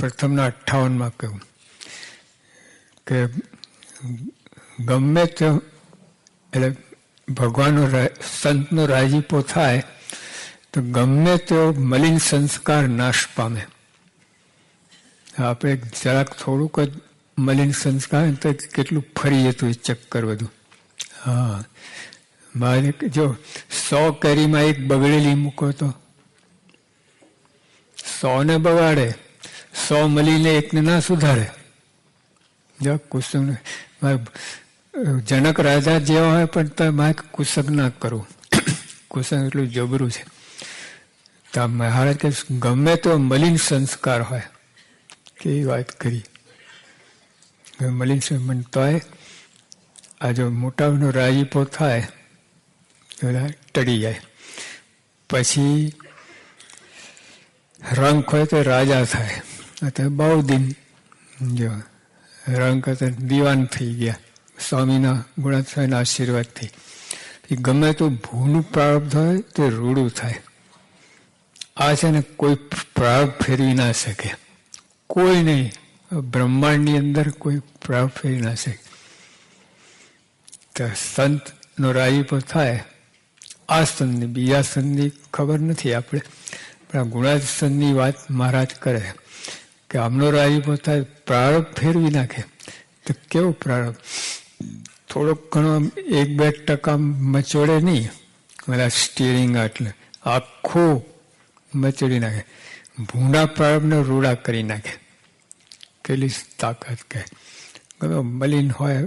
પ્રથમના 58માં કહ્યું કે ગમે તે એટલે ભગવાનનો સંતનો રાજીપો થાય તો ગમે તેવો મલિન સંસ્કાર નાશ પામે. આપણે જરાક થોડુંક જ મલિન સંસ્કાર તો કેટલું ફરી જતું એ ચક્કર બધું. હા, મારે જો 100 કેરીમાં એક બગડેલી મૂકો તો 100 ને બગાડે, 100 મળીને એકને ના સુધારે. જો કુસંગ જનક રાજા જેવા હોય પણ તમે કુસંગ ના કરવું. કુસંગ એટલું જબરું છે. તો મહારાજ કે ગમે તો મલિન સંસ્કાર હોય, કેવી વાત કરી. મલિન સંસ્કાર તોય આ જો મોટાનો રાજીપો થાય ટળી જાય. પછી રંગ હોય તો રાજા થાય. અત્યારે બહુ દિન જો રંગ કરતા દીવાન થઈ ગયા સ્વામીના ગુણાત્માના આશીર્વાદથી. ગમે તો ભૂનું પ્રારબ્ધ હોય તો રૂડું થાય. આ છે ને કોઈ પ્રારબ્ધ ફેરવી ના શકે, કોઈ નહીં. બ્રહ્માંડની અંદર કોઈ પ્રારબ્ધ ફેરવી ના શકે. તો સંતનો રાજીપો થાય, આ સંતની બીજા સંતની ખબર નથી આપણે, પણ આ ગુણાતીત સંતની વાત મહારાજ કરે કે આમનો રાજીપો થાય પ્રારબ્ધ ફેરવી નાખે. તો કેવો પ્રારબ્ધ? થોડોક ઘણો 1-2% મચોડે નહીં, મારા સ્ટીયરિંગ એટલે આખું મચોડી નાખે. ભૂંડા પ્રારબ્ધને રૂડા કરી નાખે. કેટલી તાકાત કહે. મલિન હોય,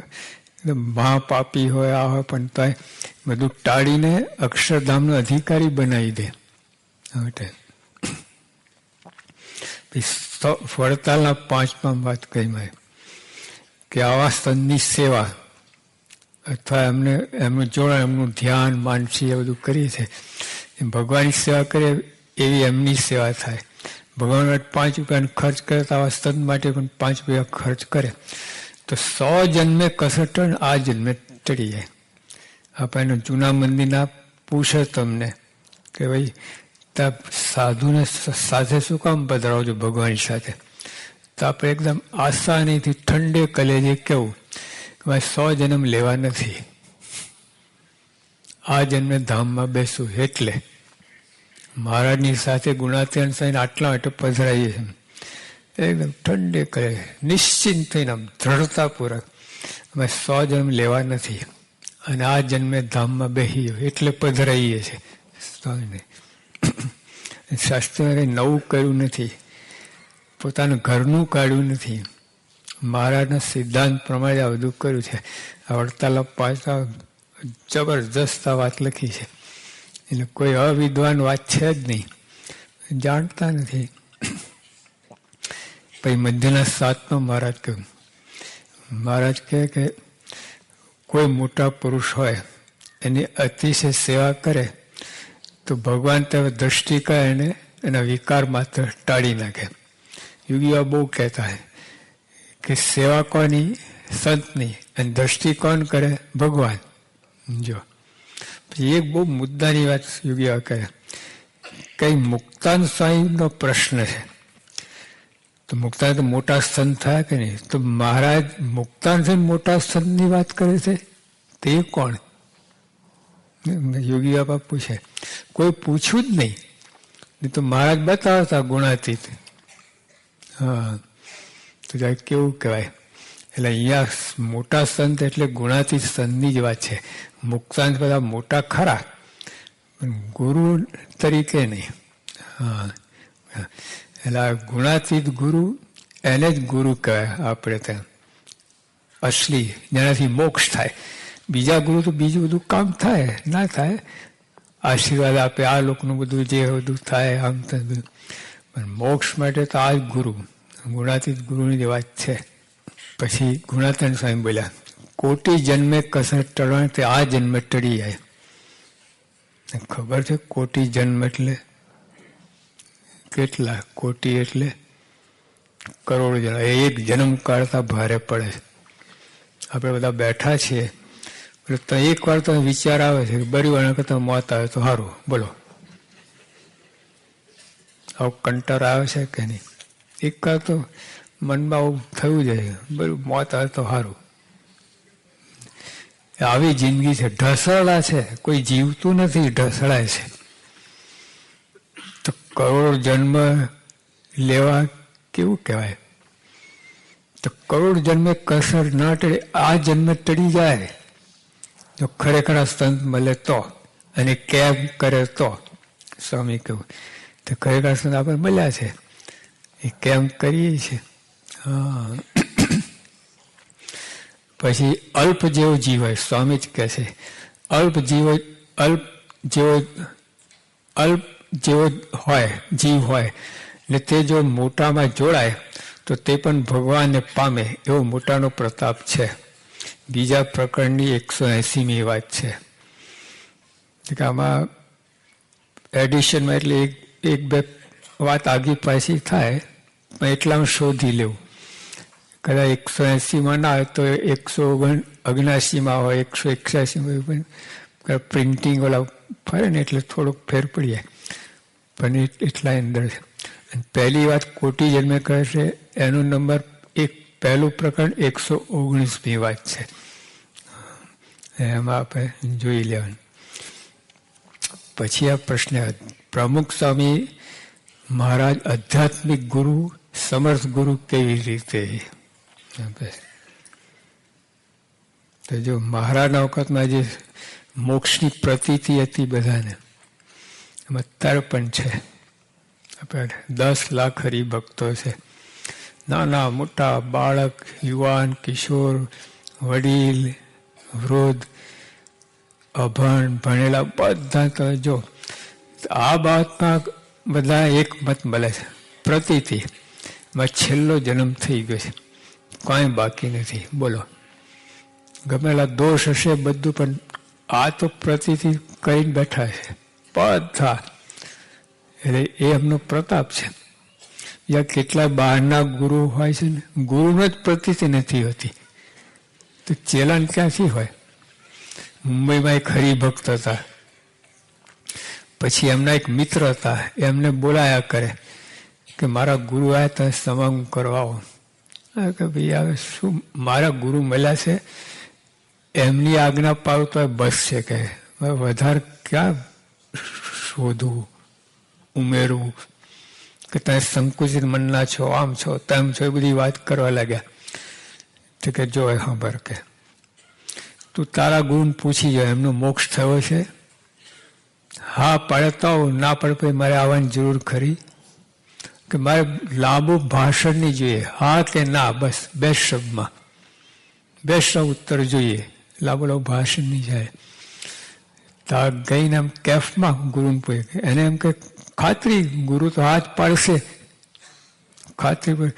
મહાપાપી હોય, આ હોય, પણ તોય બધું ટાળીને અક્ષરધામનો અધિકારી બનાવી દે. વડતાલના 5માં વાત કહી મેં કે આવા સંતની સેવા અથવા એમને એમનું જોડાણ, એમનું ધ્યાન, માનસી એ બધું કરીએ છે. ભગવાનની સેવા કરીએ એવી એમની સેવા થાય. ભગવાન માટે 5 રૂપિયાનો ખર્ચ કરે તો આવા સંત માટે પણ 5 રૂપિયા ખર્ચ કરે તો 100 જન્મે કસરત આ જન્મે ટળી જાય. આપણે જૂના મંદિરના પૂછે તમને કે ભાઈ ત્યાં સાધુને સાથે શું કામ પધરાવજો ભગવાનની સાથે? તો આપણે એકદમ આસાનીથી ઠંડે કલેજે કેવું કે ભાઈ 100 જન્મ લેવા નથી, આ જન્મે ધામમાં બેસું. એટલે મહારાજની સાથે ગુણાતીત સાઈને આટલા માટે પધરાઈએ છીએ. એકદમ ઠંડે કરે, નિશ્ચિંત થઈને દ્રઢતાપૂર્વક અમે 100 જન્મ લેવા નથી અને આ જન્મે ધામમાં બેસી ગયો એટલે પધરાઈએ છીએ. શાસ્ત્રીએ કંઈ નવું કર્યું નથી, પોતાનું ઘરનું કાઢ્યું નથી. મહારાજના સિદ્ધાંત પ્રમાણે આ બધું કર્યું છે. આ વડતાલ પાછા જબરજસ્ત આ વાત લખી છે. એટલે કોઈ અવિદ્વાન વાત છે જ નહીં, જાણતા નથી. પછી મધ્યના 7માં મહારાજ કહ્યું, મહારાજ કહે કે કોઈ મોટા પુરુષ હોય એની અતિશય સેવા કરે તો ભગવાન તે દ્રષ્ટિ કરે એને એના વિકાર માત્ર ટાળી નાખે. યોગીઓ બહુ કહેતા હોય કે સેવા કોની? સંતની. અને દ્રષ્ટિ કોણ કરે? ભગવાન. જો પછી એક બહુ મુદ્દાની વાત યોગીઓ કહે, કઈ મુક્તાન સ્વામીનો પ્રશ્ન છે. તો મુક્તાન તો મોટા સંત થયા કે નહીં? તો મહારાજ મુક્તાન છે મોટા સંતની વાત કરે છે તે કોણ? યોગી બાપા પૂછે. કોઈ પૂછ્યું જ નહીં તો મહારાજ બતાવતા ગુણાતીત. હા, તો કેવું કહેવાય? એટલે અહીંયા મોટા સંત એટલે ગુણાતીત સંતની જ વાત છે. મુક્તાંત બધા મોટા ખરા પણ ગુરુ તરીકે નહીં. હા, એટલે આ ગુણાતીત ગુરુ એને જ ગુરુ કહેવાય. આપણે ત્યાં અસલી જેનાથી મોક્ષ થાય. બીજા ગુરુ તો બીજું બધું કામ થાય ના થાય, આશીર્વાદ આપે, આ લોકોનું બધું જે બધું થાય આમ બધું, પણ મોક્ષ માટે તો આ જ ગુરુ, ગુણાતીત ગુરુની જ વાત છે. પછી ગુણાતીત સ્વામી બોલ્યા, કોટી જન્મે કસરત ટળવાની તે આ જન્મે ટળી જાય. ખબર છે કોટી જન્મ એટલે કેટલા? કોટી એટલે કરોડ જન્મ. એક જન્મ કાઢતા ભારે પડે છે. આપણે બધા બેઠા છીએ તો એક વાર તો વિચાર આવે છે કે બરી વાર કરતા મોત આવે તો સારું. બોલો, આવું કંટાળો આવે છે કે નહીં? એકાદ તો મનમાં આવું થયું જાય, બરું મોત આવે તો સારું. આવી જિંદગી છે, ઢસડા છે, કોઈ જીવતું નથી, ઢસડાય છે. તો કરોડ જન્મ લેવા કેવું કહેવાય? તો કરોડ જન્મે કસર ના ટળે, આ જન્મે ટળી જાય જો ખરેખર સંત મળે તો, અને કેમ કરે તો. સ્વામી કહ્યું તો ખરેખર સંત આપણે મળ્યા છે, એ કેમ કરીએ છીએ. હા. પછી અલ્પ જેવો જીવ હોય, સ્વામી જ કહે છે અલ્પ જેવો હોય જીવ હોય, ને તે જો મોટામાં જોડાય તો તે પણ ભગવાનને પામે એવો મોટાનો પ્રતાપ છે. બીજા પ્રકરણની 180મી વાત છે. કે આમાં એડિશનમાં એટલે એક બે વાત આગી પાછી થાય, પણ એટલામાં શોધી લેવું. કદાચ 180માં ના હોય તો 179માં હોય, 181માં હોય. પ્રિન્ટિંગ ઓલા ફરે ને એટલે થોડોક ફેર પડી જાય, પણ એટલા અંદર છે. અને પહેલી વાત કોટી જન્મે કહે છે એનો નંબર પહેલું પ્રકરણ 119મી વાત છે. એમાં આપણે જોઈ લેવાનું. પછી આ પ્રશ્ન, પ્રમુખ સ્વામી મહારાજ આધ્યાત્મિક ગુરુ, સમર્થ ગુરુ કેવી રીતે? તો જો મહારાજના વખતમાં જે મોક્ષની પ્રતીતિ હતી બધાને, એમાં અત્યારે પણ છે. આપણે 10 લાખ હરિભક્તો છે, નાના મોટા, બાળક, યુવાન, કિશોર, વડીલ, વૃદ્ધ, અભણ, ભણેલા બધા. તો જો આ બાબતમાં બધા એક મત મળે છે, પ્રતીતિ માં છેલ્લો જન્મ થઈ ગયો છે, કાંઈ બાકી નથી. બોલો, ગમેલા દોષ હશે બધું, પણ આ તો પ્રતીતિ કરીને બેઠા છે બધા. એટલે એ એમનો પ્રતાપ છે. યા કેટલા બહારના ગુરુ હોય છે ને, ગુરુને જ પ્રતીતિ નથી હોતી, તો ચેલાન ક્યાંથી હોય? મુંબઈમાં એક હરિભક્ત હતા, પછી એમના એક મિત્ર હતા, એમને બોલાયા કરે કે મારા ગુરુ આવ્યા ત્યાં સમાગમ કરવા આવો. કે ભાઈ હવે શું, મારા ગુરુ મળ્યા છે, એમની આજ્ઞા પાડું તો બસ છે, કે વધારે ક્યાં શોધવું, ઉમેરવું, કે તમે સંકુચિત મનના છો, આમ છો, તેમ છો, એ બધી વાત કરવા લાગ્યા. તો કે જો ખબર કે તું તારા ગુરુને પૂછી જાય એમનો મોક્ષ થયો છે? હા પડે તો, ના પડે પછી મારે આવવાની જરૂર ખરી? કે મારે લાંબુ ભાષણ નહીં જોઈએ, હા કે ના, બસ બે શબ્દમાં, બે શબ્દ ઉત્તર જોઈએ, લાંબુ ભાષણ નહીં જાય. ત્યાં ગઈને એમ કેફમાં ગુરુને પૂછે, એને એમ કે ખાતરી, ગુરુ તો હાથ પાડશે ખાતરી.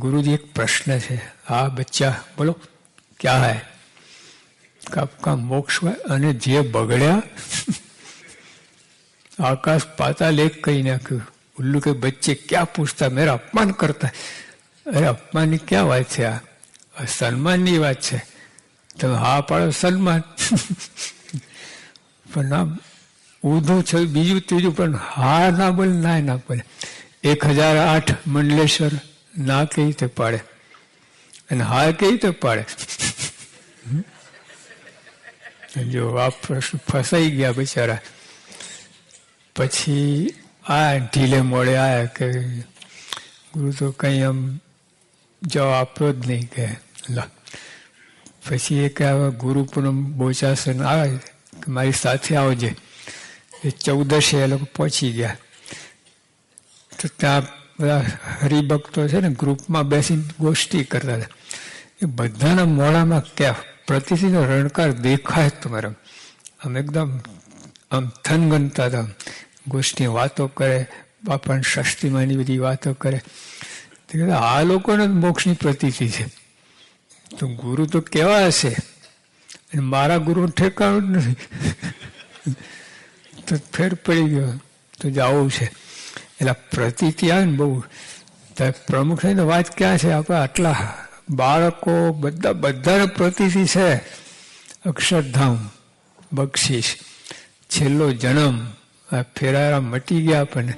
ગુરુજી એક પ્રશ્ન છે, હા બચ્ચા બોલો ક્યાં હૈ? આપકા મોક્ષ હોય. અને જે બગડ્યા આકાશ પાતાલ એક કહી નાખ્યું. ઉલ્લુ કે બચ્ચે ક્યાં પૂછતા, મેરા અપમાન કરતા. અરે અપમાનની ક્યાં વાત છે? આ સન્માનની વાત છે. તમે હા પાડો સન્માન, પણ આમ ઊંધું છે બીજું ત્રીજું, પણ હા ના બોલે, ના બોલે. 1008 મંડલેશ્વર ના કઈ રીતે પાડે, અને હા કઈ રીતે પાડે? જો આ પ્રશ્ન ફસાઈ ગયા બિચારા. પછી આ ઢીલે મોડે આયા કે ગુરુ તો કઈ આમ જવાબ આપ્યો જ નહીં કે લા. પછી એ કે ગુરુ પૂનમ બોચાસન આવે કે મારી સાથે આવજે. એ 14 એ લોકો પહોંચી ગયા. તો ત્યાં બધા હરિભક્તો છે ને ગ્રુપમાં બેસીને ગોષ્ઠી કરતા હતા. એ બધાના મોડામાં ક્યાં પ્રતિથિનો રણકાર દેખાય તમારે, આમ એકદમ આમ થનગનતા હતા. ગોષ્ઠી વાતો કરે, બાપા ષષ્ઠીમાંની બધી વાતો કરે. આ લોકોને મોક્ષની પ્રતિથિ છે. તો ગુરુ તો કેવા હશે, અને મારા ગુરુ ઠેકાણું જ નથી. તો ફેર પડી ગયો, તો જ આવું છે. એટલે પ્રતિથિ આવે ને બહુ. પ્રમુખ સાહેબ વાત ક્યાં છે? આપણે આટલા બાળકો બધાને પ્રતિથિ છે. અક્ષરધામ, બક્ષિસ, છેલ્લો જન્મ, આ ફેરારા મટી ગયા આપણને.